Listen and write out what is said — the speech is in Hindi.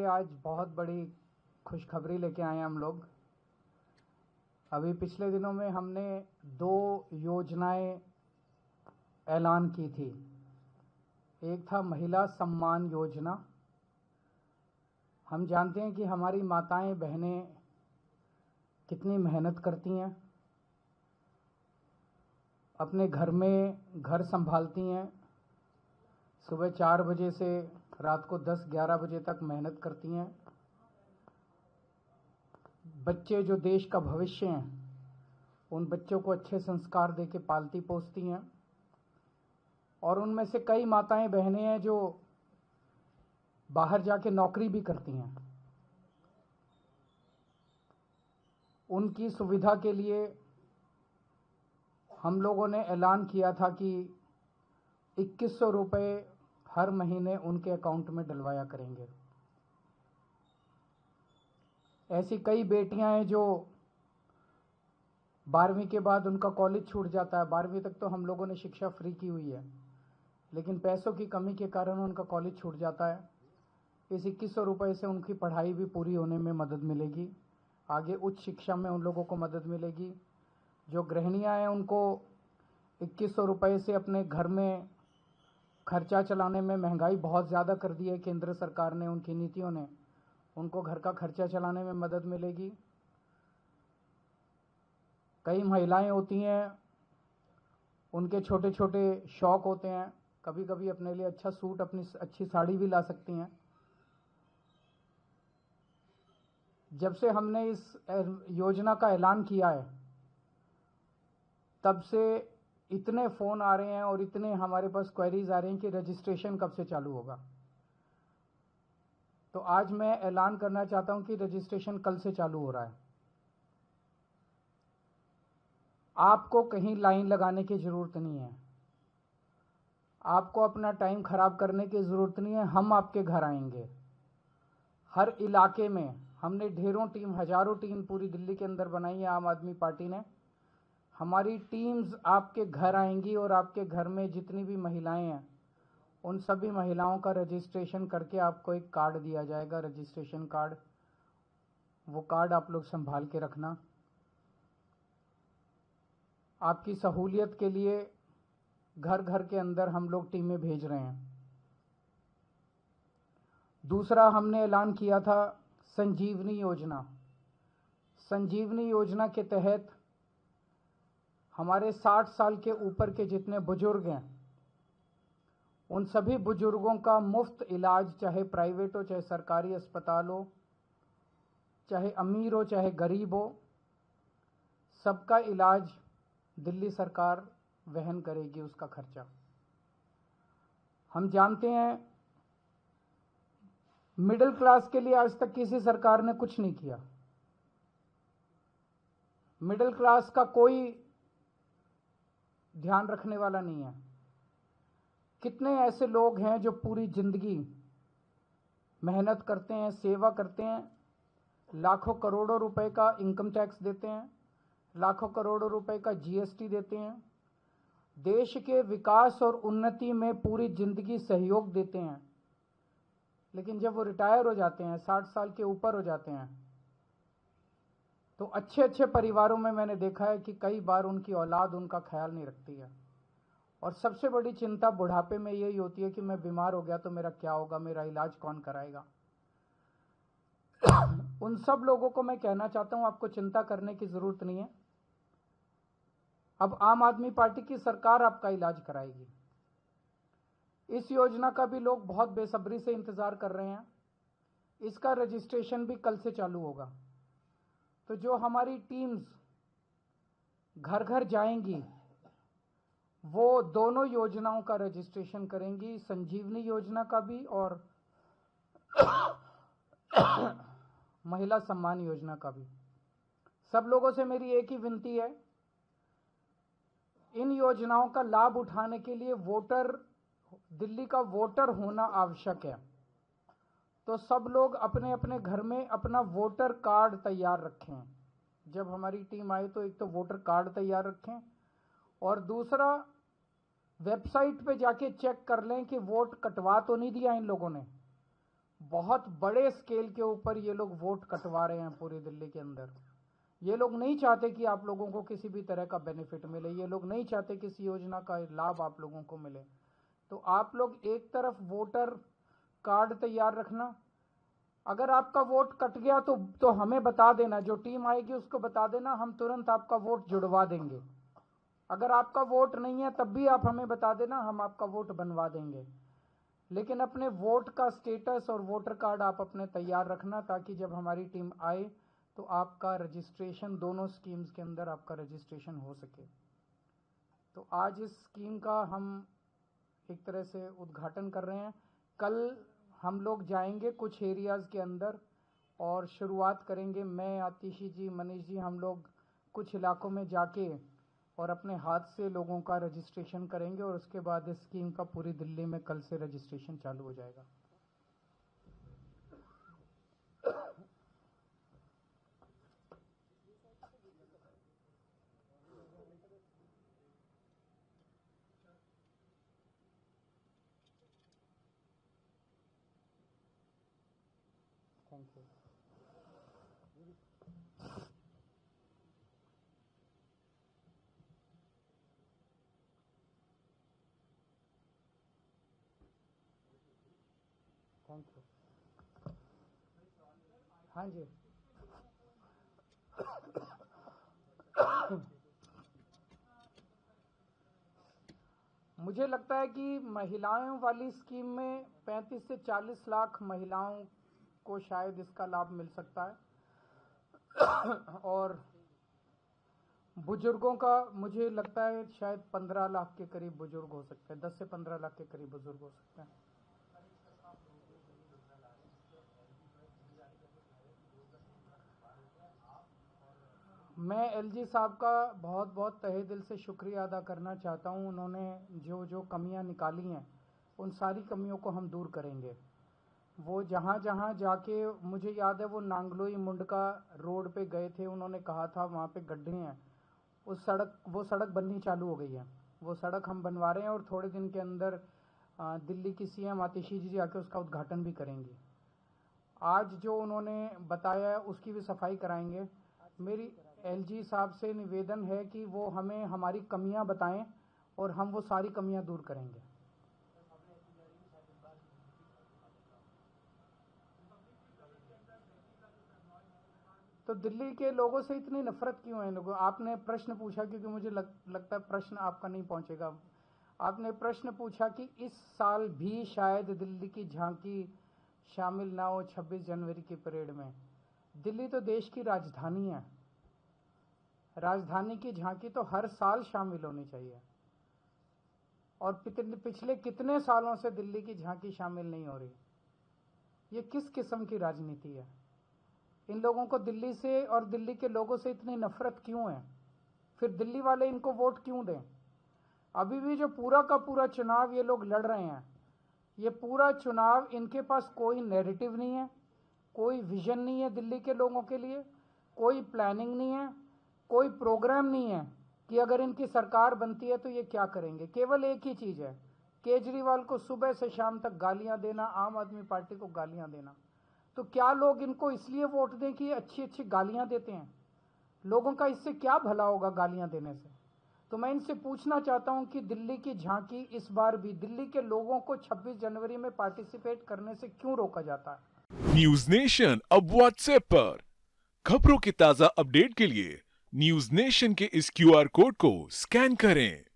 आज बहुत बड़ी खुशखबरी लेके आए हैं हम लोग। अभी पिछले दिनों में हमने 2 योजनाएं ऐलान की थी। एक था महिला सम्मान योजना। हम जानते हैं कि हमारी माताएं बहनें कितनी मेहनत करती हैं, अपने घर में घर संभालती हैं, सुबह 4 बजे से रात को 10-11 बजे तक मेहनत करती हैं। बच्चे जो देश का भविष्य हैं, उन बच्चों को अच्छे संस्कार देके पालती पोसती हैं। और उनमें से कई माताएं बहनें हैं जो बाहर जाके नौकरी भी करती हैं। उनकी सुविधा के लिए हम लोगों ने ऐलान किया था कि 2100 रुपये हर महीने उनके अकाउंट में डलवाया करेंगे। ऐसी कई बेटियां हैं जो 12वीं के बाद उनका कॉलेज छूट जाता है। 12वीं तक तो हम लोगों ने शिक्षा फ्री की हुई है, लेकिन पैसों की कमी के कारण उनका कॉलेज छूट जाता है। इस 2100 रुपये से उनकी पढ़ाई भी पूरी होने में मदद मिलेगी। आगे उच्च शिक्षा में उन लोगों को मदद मिलेगी। जो गृहिणियां हैं उनको 2100 रुपये से अपने घर में खर्चा चलाने में, महंगाई बहुत ज़्यादा कर दी है केंद्र सरकार ने, उनकी नीतियों ने, उनको घर का खर्चा चलाने में मदद मिलेगी। कई महिलाएं होती हैं, उनके छोटे छोटे शौक होते हैं, कभी कभी अपने लिए अच्छा सूट, अपनी अच्छी साड़ी भी ला सकती हैं। जब से हमने इस योजना का ऐलान किया है, तब से इतने फ़ोन आ रहे हैं और इतने हमारे पास क्वेरीज आ रही हैं कि रजिस्ट्रेशन कब से चालू होगा। तो आज मैं ऐलान करना चाहता हूं कि रजिस्ट्रेशन कल से चालू हो रहा है। आपको कहीं लाइन लगाने की ज़रूरत नहीं है, आपको अपना टाइम खराब करने की ज़रूरत नहीं है। हम आपके घर आएंगे। हर इलाके में हमने ढेरों टीम, हजारों टीम पूरी दिल्ली के अंदर बनाई है आम आदमी पार्टी ने। हमारी टीम्स आपके घर आएंगी और आपके घर में जितनी भी महिलाएं हैं, उन सभी महिलाओं का रजिस्ट्रेशन करके आपको एक कार्ड दिया जाएगा, रजिस्ट्रेशन कार्ड। वो कार्ड आप लोग संभाल के रखना। आपकी सहूलियत के लिए घर घर के अंदर हम लोग टीमें भेज रहे हैं। दूसरा, हमने ऐलान किया था संजीवनी योजना। संजीवनी योजना के तहत हमारे 60 साल के ऊपर के जितने बुजुर्ग हैं, उन सभी बुजुर्गों का मुफ्त इलाज, चाहे प्राइवेट हो, चाहे सरकारी अस्पताल हो, चाहे अमीर हो, चाहे गरीब हो, सबका इलाज दिल्ली सरकार वहन करेगी, उसका खर्चा। हम जानते हैं मिडिल क्लास के लिए आज तक किसी सरकार ने कुछ नहीं किया। मिडिल क्लास का कोई ध्यान रखने वाला नहीं है। कितने ऐसे लोग हैं जो पूरी जिंदगी मेहनत करते हैं, सेवा करते हैं, लाखों करोड़ों रुपए का इनकम टैक्स देते हैं, लाखों करोड़ों रुपए का जीएसटी देते हैं, देश के विकास और उन्नति में पूरी जिंदगी सहयोग देते हैं, लेकिन जब वो रिटायर हो जाते हैं, 60 साल के ऊपर हो जाते हैं, तो अच्छे अच्छे परिवारों में मैंने देखा है कि कई बार उनकी औलाद उनका ख्याल नहीं रखती है। और सबसे बड़ी चिंता बुढ़ापे में यही होती है कि मैं बीमार हो गया तो मेरा क्या होगा, मेरा इलाज कौन कराएगा। उन सब लोगों को मैं कहना चाहता हूं, आपको चिंता करने की जरूरत नहीं है। अब आम आदमी पार्टी की सरकार आपका इलाज कराएगी। इस योजना का भी लोग बहुत बेसब्री से इंतजार कर रहे हैं। इसका रजिस्ट्रेशन भी कल से चालू होगा। तो जो हमारी टीम्स घर घर जाएंगी, वो दोनों योजनाओं का रजिस्ट्रेशन करेंगी, संजीवनी योजना का भी और महिला सम्मान योजना का भी। सब लोगों से मेरी एक ही विनती है, इन योजनाओं का लाभ उठाने के लिए दिल्ली का वोटर होना आवश्यक है। तो सब लोग अपने अपने घर में अपना वोटर कार्ड तैयार रखें। जब हमारी टीम आए तो एक तो वोटर कार्ड तैयार रखें, और दूसरा वेबसाइट पे जाके चेक कर लें कि वोट कटवा तो नहीं दिया इन लोगों ने। बहुत बड़े स्केल के ऊपर ये लोग वोट कटवा रहे हैं पूरी दिल्ली के अंदर। ये लोग नहीं चाहते कि आप लोगों को किसी भी तरह का बेनिफिट मिले, ये लोग नहीं चाहते किसी योजना का लाभ आप लोगों को मिले। तो आप लोग एक तरफ वोटर कार्ड तैयार रखना, अगर आपका वोट कट गया तो हमें बता देना, जो टीम आएगी उसको बता देना, हम तुरंत आपका वोट जुड़वा देंगे। अगर आपका वोट नहीं है तब भी आप हमें बता देना, हम आपका वोट बनवा देंगे। लेकिन अपने वोट का स्टेटस और वोटर कार्ड आप अपने तैयार रखना, ताकि जब हमारी टीम आए तो आपका रजिस्ट्रेशन, दोनों स्कीम्स के अंदर आपका रजिस्ट्रेशन हो सके। तो आज इस स्कीम का हम एक तरह से उद्घाटन कर रहे हैं। कल हम लोग जाएंगे कुछ एरियाज़ के अंदर और शुरुआत करेंगे। मैं, आतिशी जी, मनीष जी, हम लोग कुछ इलाकों में जाके और अपने हाथ से लोगों का रजिस्ट्रेशन करेंगे और उसके बाद इस स्कीम का पूरी दिल्ली में कल से रजिस्ट्रेशन चालू हो जाएगा। Thank you. Thank you. हाँ जी। मुझे लगता है कि महिलाओं वाली स्कीम में 35 से 40 लाख महिलाओं को शायद इसका लाभ मिल सकता है और बुजुर्गों का मुझे लगता है शायद 15 लाख के करीब बुजुर्ग हो सकते हैं, 10 से 15 लाख के करीब बुजुर्ग हो सकते हैं। मैं एलजी साहब का बहुत बहुत तहे दिल से शुक्रिया अदा करना चाहता हूं। उन्होंने जो जो कमियां निकाली हैं उन सारी कमियों को हम दूर करेंगे। वो जहाँ जहाँ जाके, मुझे याद है वो नांगलोई मुंडका रोड पे गए थे, उन्होंने कहा था वहाँ पे गड्ढे हैं, वो सड़क बननी चालू हो गई है। वो सड़क हम बनवा रहे हैं और थोड़े दिन के अंदर दिल्ली की सीएम आतिशी जी आके उसका उद्घाटन भी करेंगी। आज जो उन्होंने बताया है उसकी भी सफाई कराएंगे। मेरी एलजी साहब से निवेदन है कि वो हमें हमारी कमियां बताएं और हम वो सारी कमियां दूर करेंगे। तो दिल्ली के लोगों से इतनी नफरत क्यों है लोगों? आपने प्रश्न पूछा, क्योंकि मुझे लगता है प्रश्न आपका नहीं पहुंचेगा। आपने प्रश्न पूछा कि इस साल भी शायद दिल्ली की झांकी शामिल ना हो 26 जनवरी की परेड में। दिल्ली तो देश की राजधानी है, राजधानी की झांकी तो हर साल शामिल होनी चाहिए। और पिछले कितने सालों से दिल्ली की झांकी शामिल नहीं हो रही? ये किस किस्म की राजनीति है? इन लोगों को दिल्ली से और दिल्ली के लोगों से इतनी नफरत क्यों है? फिर दिल्ली वाले इनको वोट क्यों दें? अभी भी जो पूरा का पूरा चुनाव ये लोग लड़ रहे हैं, ये पूरा चुनाव इनके पास कोई नैरेटिव नहीं है, कोई विजन नहीं है दिल्ली के लोगों के लिए, कोई प्लानिंग नहीं है, कोई प्रोग्राम नहीं है कि अगर इनकी सरकार बनती है तो ये क्या करेंगे। केवल एक ही चीज़ है, केजरीवाल को सुबह से शाम तक गालियां देना, आम आदमी पार्टी को गालियां देना। तो क्या लोग इनको इसलिए वोट दें कि अच्छी अच्छी गालियां देते हैं? लोगों का इससे क्या भला होगा गालियां देने से? तो मैं इनसे पूछना चाहता हूं कि दिल्ली की झांकी इस बार भी दिल्ली के लोगों को 26 जनवरी में पार्टिसिपेट करने से क्यों रोका जाता है? न्यूज नेशन अब व्हाट्सएप पर खबरों की ताजा अपडेट के लिए न्यूज नेशन के इस क्यूआर कोड को स्कैन करें।